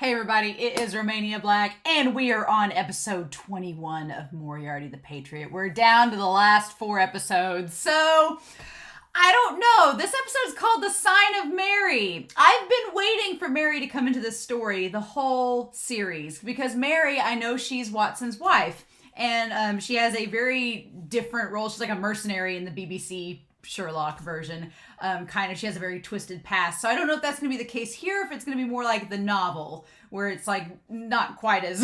Hey everybody, it is Romania Black, and we are on episode 21 of Moriarty the Patriot. We're down to the last 4 episodes, so I don't know. This episode is called The Sign of Mary. I've been waiting for Mary to come into this story the whole series, because Mary, I know she's Watson's wife, and she has a very different role. She's like a mercenary in the BBC Sherlock version. She has a very twisted past. So I don't know if that's going to be the case here, if it's going to be more like the novel, where it's like not quite as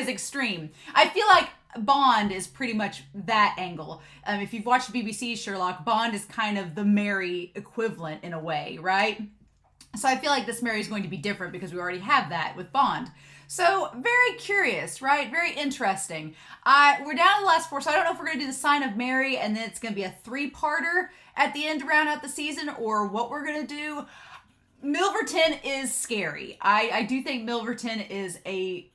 extreme. I feel like Bond is pretty much that angle. If you've watched BBC Sherlock, Bond is kind of the Mary equivalent in a way, right? So I feel like this Mary is going to be different because we already have that with Bond. So very curious, right? Very interesting. We're down to the last 4, so I don't know if we're going to do the Sign of Mary and then it's going to be a 3-parter at the end to round out the season, or what we're going to do. Milverton is scary. I do think Milverton is a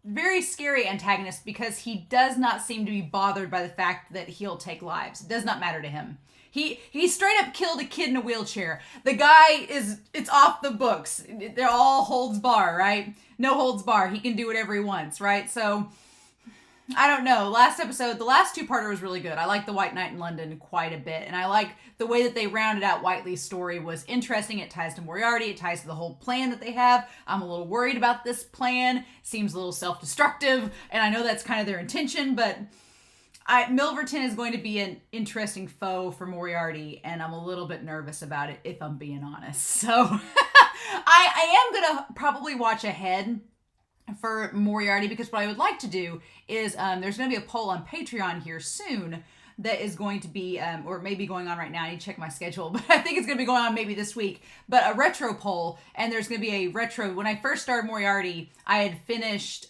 very scary antagonist because he does not seem to be bothered by the fact that he'll take lives. It does not matter to him. He straight up killed a kid in a wheelchair. The guy it's off the books. They're all holds bar, right? No holds bar. He can do whatever he wants, right? So, I don't know. Last episode, the last 2-parter was really good. I like the White Knight in London quite a bit. And I like the way that they rounded out Whiteley's story was interesting. It ties to Moriarty. It ties to the whole plan that they have. I'm a little worried about this plan. Seems a little self-destructive. And I know that's kind of their intention, but Milverton is going to be an interesting foe for Moriarty, and I'm a little bit nervous about it, if I'm being honest. So I am going to probably watch ahead for Moriarty, because what I would like to do is there's going to be a poll on Patreon here soon that is going to be, or maybe going on right now. I need to check my schedule, but I think it's going to be going on maybe this week. But a retro poll, and there's going to be a retro. When I first started Moriarty, I had finished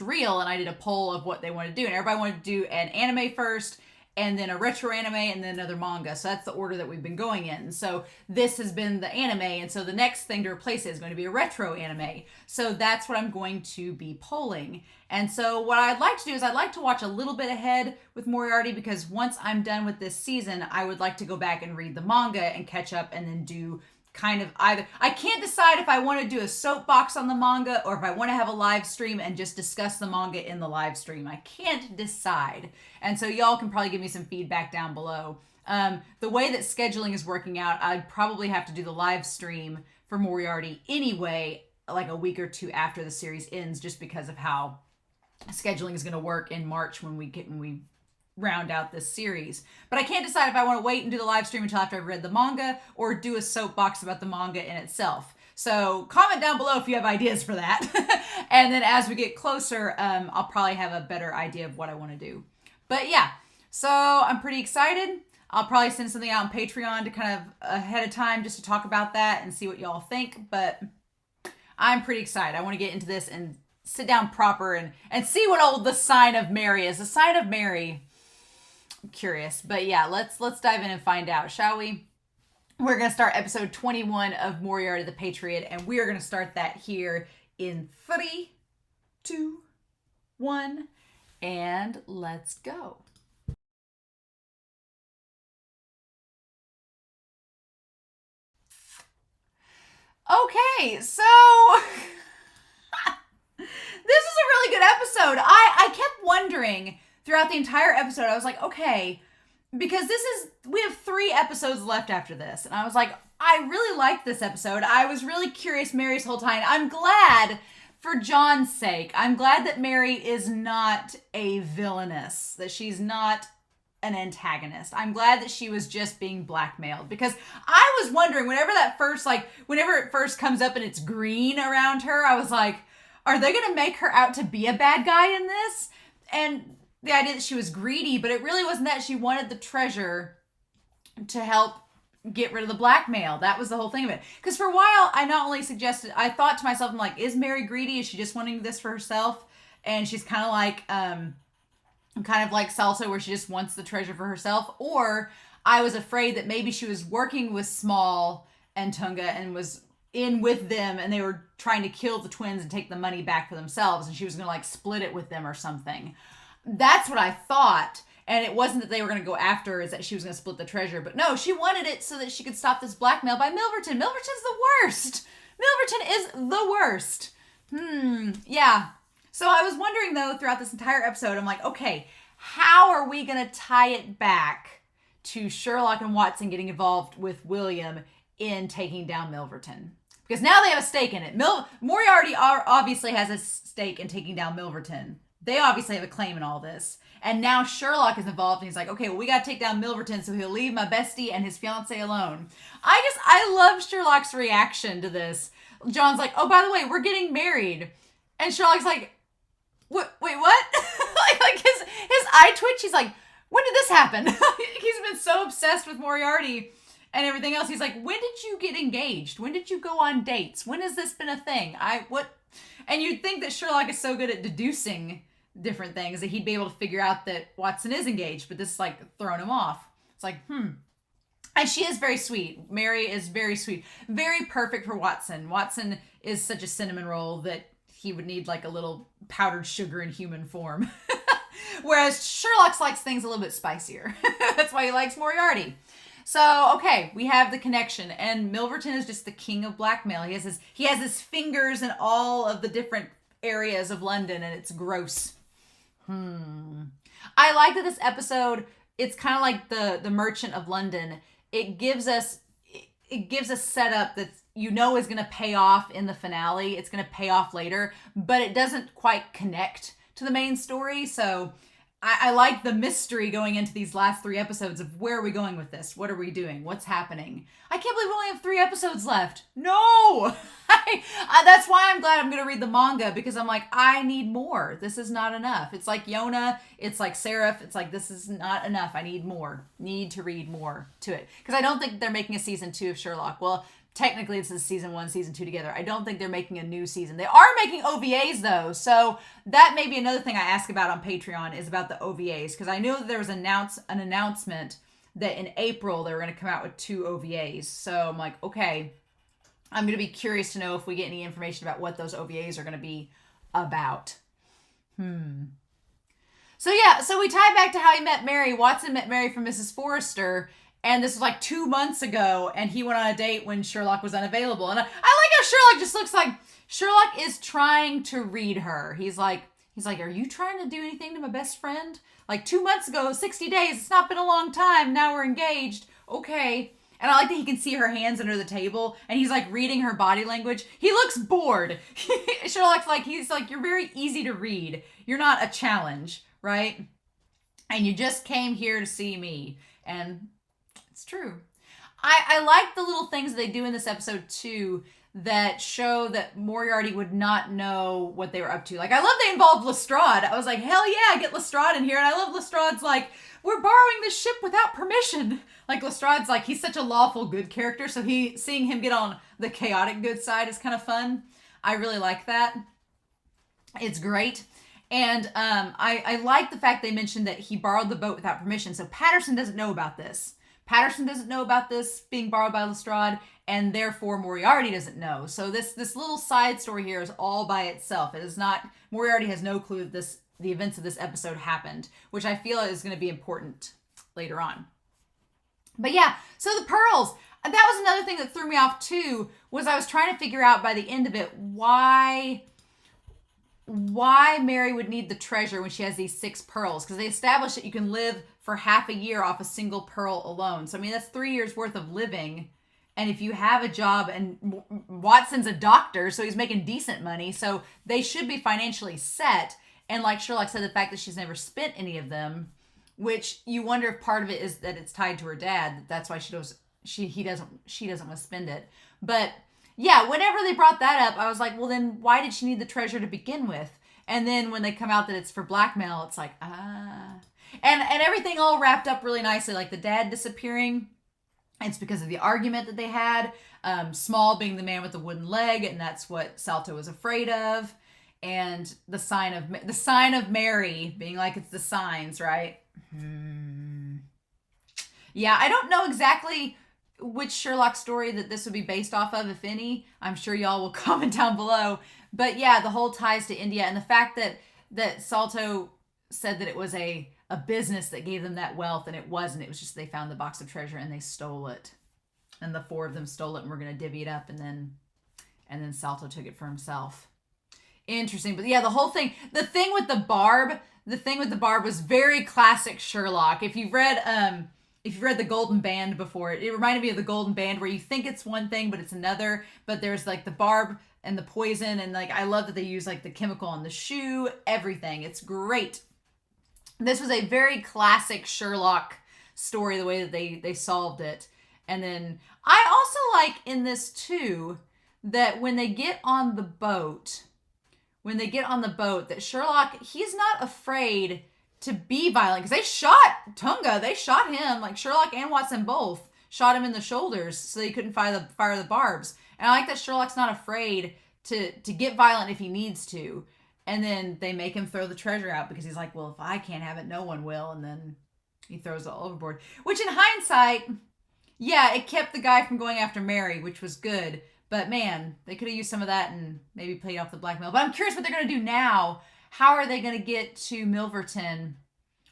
Real, and I did a poll of what they wanted to do. And everybody wanted to do an anime first, and then a retro anime, and then another manga. So that's the order that we've been going in. So this has been the anime, and so the next thing to replace it is going to be a retro anime. So that's what I'm going to be polling. And so what I'd like to do is I'd like to watch a little bit ahead with Moriarty, because once I'm done with this season, I would like to go back and read the manga and catch up, and then do kind of either. I can't decide if I want to do a soapbox on the manga or if I want to have a live stream and just discuss the manga in the live stream. I can't decide. And so y'all can probably give me some feedback down below. The way that scheduling is working out, I'd probably have to do the live stream for Moriarty anyway, like a week or 2 after the series ends, just because of how scheduling is going to work in March when we round out this series. But I can't decide if I want to wait and do the live stream until after I've read the manga, or do a soapbox about the manga in itself. So comment down below if you have ideas for that. And then as we get closer, I'll probably have a better idea of what I want to do. But yeah, so I'm pretty excited. I'll probably send something out on Patreon to kind of ahead of time just to talk about that and see what y'all think. But I'm pretty excited. I want to get into this and sit down proper and see what the Sign of Mary is. The Sign of Mary, curious. But yeah, let's dive in and find out, shall we? We're going to start episode 21 of Moriarty the Patriot, and we are going to start that here in 3, 2, 1, and let's go. Okay, so this is a really good episode. I kept wondering throughout the entire episode, I was like, okay, because we have 3 episodes left after this. And I was like, I really liked this episode. I was really curious Mary's whole time. I'm glad, for John's sake, I'm glad that Mary is not a villainess, that she's not an antagonist. I'm glad that she was just being blackmailed, because I was wondering whenever it first comes up and it's green around her, I was like, are they going to make her out to be a bad guy in this? And the idea that she was greedy, but it really wasn't that. She wanted the treasure to help get rid of the blackmail. That was the whole thing of it. Because for a while, I thought to myself, I'm like, is Mary greedy? Is she just wanting this for herself? And she's kind of like Salsa, where she just wants the treasure for herself. Or I was afraid that maybe she was working with Small and Tunga and was in with them, and they were trying to kill the twins and take the money back for themselves, and she was going to split it with them or something. That's what I thought. And it wasn't that they were going to go after her, is that she was going to split the treasure. But no, she wanted it so that she could stop this blackmail by Milverton. Milverton's the worst. Milverton is the worst. Yeah. So I was wondering, though, throughout this entire episode, I'm like, okay, how are we going to tie it back to Sherlock and Watson getting involved with William in taking down Milverton? Because now they have a stake in it. Moriarty obviously has a stake in taking down Milverton. They obviously have a claim in all this. And now Sherlock is involved, and he's like, okay, well, we got to take down Milverton so he'll leave my bestie and his fiancée alone. I love Sherlock's reaction to this. John's like, oh, by the way, we're getting married. And Sherlock's like, wait, what? like his eye twitch. He's like, when did this happen? He's been so obsessed with Moriarty and everything else. He's like, when did you get engaged? When did you go on dates? When has this been a thing? And you'd think that Sherlock is so good at deducing different things that he'd be able to figure out that Watson is engaged, but this is like throwing him off. It's like, And she is very sweet. Mary is very sweet. Very perfect for Watson. Watson is such a cinnamon roll that he would need like a little powdered sugar in human form. Whereas Sherlock likes things a little bit spicier. That's why he likes Moriarty. So, okay, we have the connection. And Milverton is just the king of blackmail. He has his fingers in all of the different areas of London, and it's gross. I like that this episode, it's kind of like the Merchant of London. It gives us setup that is going to pay off in the finale. It's going to pay off later, but it doesn't quite connect to the main story. So I like the mystery going into these last 3 episodes of where are we going with this? What are we doing? What's happening? I can't believe we only have 3 episodes left. No! That's why I'm glad I'm going to read the manga, because I'm like, I need more. This is not enough. It's like Yona. It's like Seraph. It's like, this is not enough. I need more. Need to read more to it. Because I don't think they're making a season 2 of Sherlock. Well, technically this is season 1, season 2 together. I don't think they're making a new season. They are making OVAs though. So that may be another thing I ask about on Patreon, is about the OVAs. Because I knew that there was an announcement that in April they were going to come out with 2 OVAs. So I'm like, okay, I'm going to be curious to know if we get any information about what those OVAs are going to be about. So yeah, so we tie back to how he met Mary. Watson met Mary from Mrs. Forrester. And this was like 2 months ago, and he went on a date when Sherlock was unavailable. And I like how Sherlock just looks like Sherlock is trying to read her. He's like, are you trying to do anything to my best friend? Like 2 months ago, 60 days, it's not been a long time. Now we're engaged. Okay. And I like that he can see her hands under the table, and he's like reading her body language. He looks bored. Sherlock's like, he's like, you're very easy to read. You're not a challenge, right? And you just came here to see me. And it's true. I like the little things they do in this episode too that show that Moriarty would not know what they were up to. Like, I love they involved Lestrade. I was like, hell yeah, get Lestrade in here. And I love Lestrade's like, we're borrowing this ship without permission. Like, Lestrade's like, he's such a lawful good character, so seeing him get on the chaotic good side is kind of fun. I really like that. It's great. And I like the fact they mentioned that he borrowed the boat without permission. So Patterson doesn't know about this. Patterson doesn't know about this being borrowed by Lestrade, and therefore Moriarty doesn't know. So this little side story here is all by itself. It is not, Moriarty has no clue that the events of this episode happened, which I feel is going to be important later on. But yeah, so the pearls, that was another thing that threw me off too, was I was trying to figure out by the end of it why Mary would need the treasure when she has these 6 pearls, because they established that you can live for half a year off a single pearl alone. So I mean, that's 3 years worth of living. And if you have a job, and Watson's a doctor, so he's making decent money, so they should be financially set. And like Sherlock said, the fact that she's never spent any of them, which you wonder if part of it is that it's tied to her dad. That's why she doesn't want to spend it. But yeah, whenever they brought that up, I was like, well, then why did she need the treasure to begin with? And then when they come out that it's for blackmail, it's like, And everything all wrapped up really nicely, like the dad disappearing. It's because of the argument that they had. Small being the man with the wooden leg, and that's what Salto was afraid of. And the sign of Mary being like, it's the signs, right? Yeah, I don't know exactly which Sherlock story that this would be based off of, if any. I'm sure y'all will comment down below. But yeah, the whole ties to India, and the fact that Salto said that it was a business that gave them that wealth, and it wasn't. It was just they found the box of treasure and they stole it. And the 4 of them stole it, and we're going to divvy it up, and then and then Salto took it for himself. Interesting. But yeah, the thing with the barb was very classic Sherlock. If you've read the Golden Band before, it reminded me of the Golden Band, where you think it's one thing but it's another, but there's like the barb and the poison, and like I love that they use like the chemical on the shoe, everything. It's great. This was a very classic Sherlock story, the way that they solved it. And then I also like in this too that when they get on the boat, that Sherlock, he's not afraid to be violent, because they shot Tunga. They shot him, like Sherlock and Watson both shot him in the shoulders so they couldn't fire the barbs. And I like that Sherlock's not afraid to get violent if he needs to. And then they make him throw the treasure out because he's like, well, if I can't have it, no one will. And then he throws it all overboard. Which in hindsight, yeah, it kept the guy from going after Mary, which was good. But man, they could have used some of that and maybe played off the blackmail. But I'm curious what they're going to do now. How are they going to get to Milverton?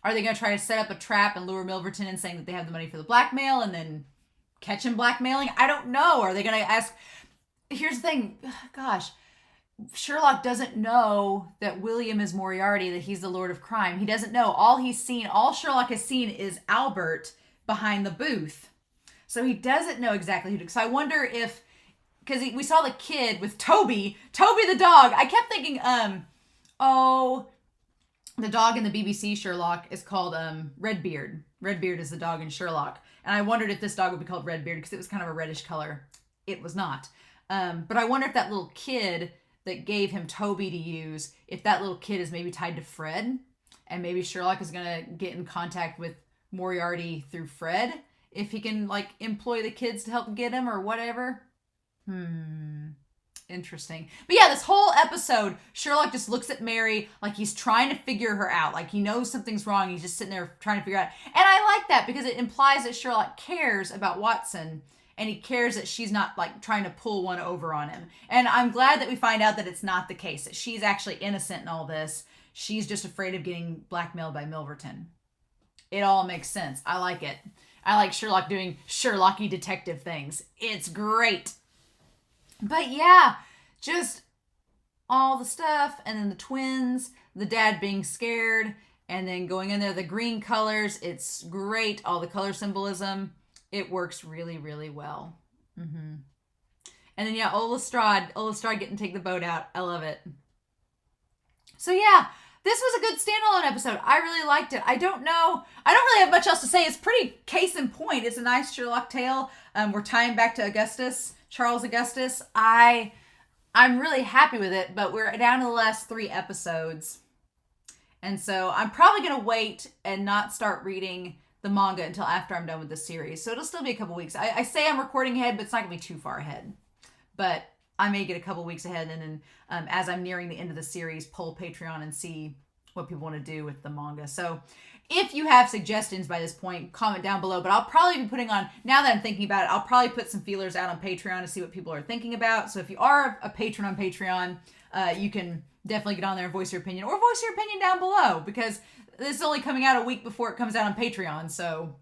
Are they going to try to set up a trap and lure Milverton in, saying that they have the money for the blackmail and then catch him blackmailing? I don't know. Are they going to ask... Here's the thing. Gosh. Sherlock doesn't know that William is Moriarty, that he's the Lord of Crime. He doesn't know. All Sherlock has seen is Albert behind the booth. So he doesn't know exactly who to... So I wonder if... Because we saw the kid with Toby the dog. I kept thinking, the dog in the BBC Sherlock is called Redbeard. Redbeard is the dog in Sherlock. And I wondered if this dog would be called Redbeard because it was kind of a reddish color. It was not. But I wonder if that little kid that gave him Toby to use, if that little kid is maybe tied to Fred, and maybe Sherlock is going to get in contact with Moriarty through Fred, if he can like employ the kids to help get him or whatever. Interesting. But yeah, this whole episode, Sherlock just looks at Mary like he's trying to figure her out. Like he knows something's wrong. He's just sitting there trying to figure out. And I like that because it implies that Sherlock cares about Watson, and he cares that she's not like trying to pull one over on him. And I'm glad that we find out that it's not the case, that she's actually innocent in all this. She's just afraid of getting blackmailed by Milverton. It all makes sense. I like it. I like Sherlock doing Sherlocky detective things. It's great. But yeah, just all the stuff, and then the twins, the dad being scared, and then going in there, the green colors. It's great. All the color symbolism. It works really, really well. And then yeah, Lestrade getting to take the boat out. I love it. So yeah, this was a good standalone episode. I really liked it. I don't really have much else to say. It's pretty case in point. It's a nice Sherlock tale. We're tying back to Charles Augustus. I'm really happy with it, but we're down to the last 3 episodes. And so I'm probably going to wait and not start reading the manga until after I'm done with the series. So it'll still be a couple weeks. I say I'm recording ahead, but it's not going to be too far ahead. But I may get a couple weeks ahead, and then as I'm nearing the end of the series, poll Patreon and see what people want to do with the manga. So if you have suggestions by this point, comment down below. But I'll probably be putting on, now that I'm thinking about it, I'll probably put some feelers out on Patreon to see what people are thinking about. So if you are a patron on Patreon, you can definitely get on there and voice your opinion, or voice your opinion down below, because this is only coming out a week before it comes out on Patreon. So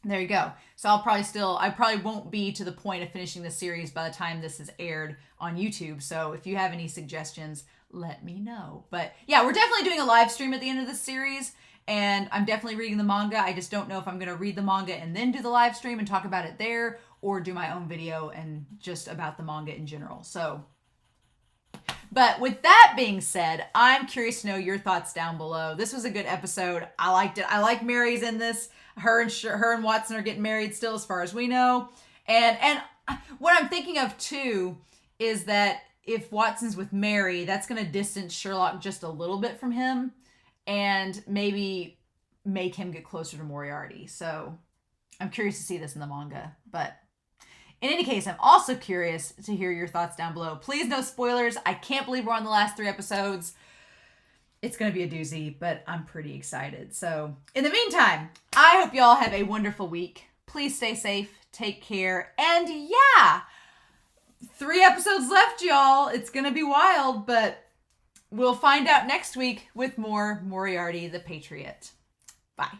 there you go. So I probably won't be to the point of finishing the series by the time this is aired on YouTube. So if you have any suggestions, let me know. But yeah, we're definitely doing a live stream at the end of this series, and I'm definitely reading the manga. I just don't know if I'm going to read the manga and then do the live stream and talk about it there, or do my own video and just about the manga in general. So, but with that being said, I'm curious to know your thoughts down below. This was a good episode. I liked it. I like Mary's in this. Her and Watson are getting married still, as far as we know. And what I'm thinking of too is that if Watson's with Mary, that's going to distance Sherlock just a little bit from him, and maybe make him get closer to Moriarty. So I'm curious to see this in the manga. But in any case, I'm also curious to hear your thoughts down below. Please, no spoilers. I can't believe we're on the last 3 episodes. It's going to be a doozy, but I'm pretty excited. So in the meantime, I hope y'all have a wonderful week. Please stay safe, take care, and yeah, 3 episodes left, y'all. It's going to be wild, but we'll find out next week with more Moriarty the Patriot. Bye.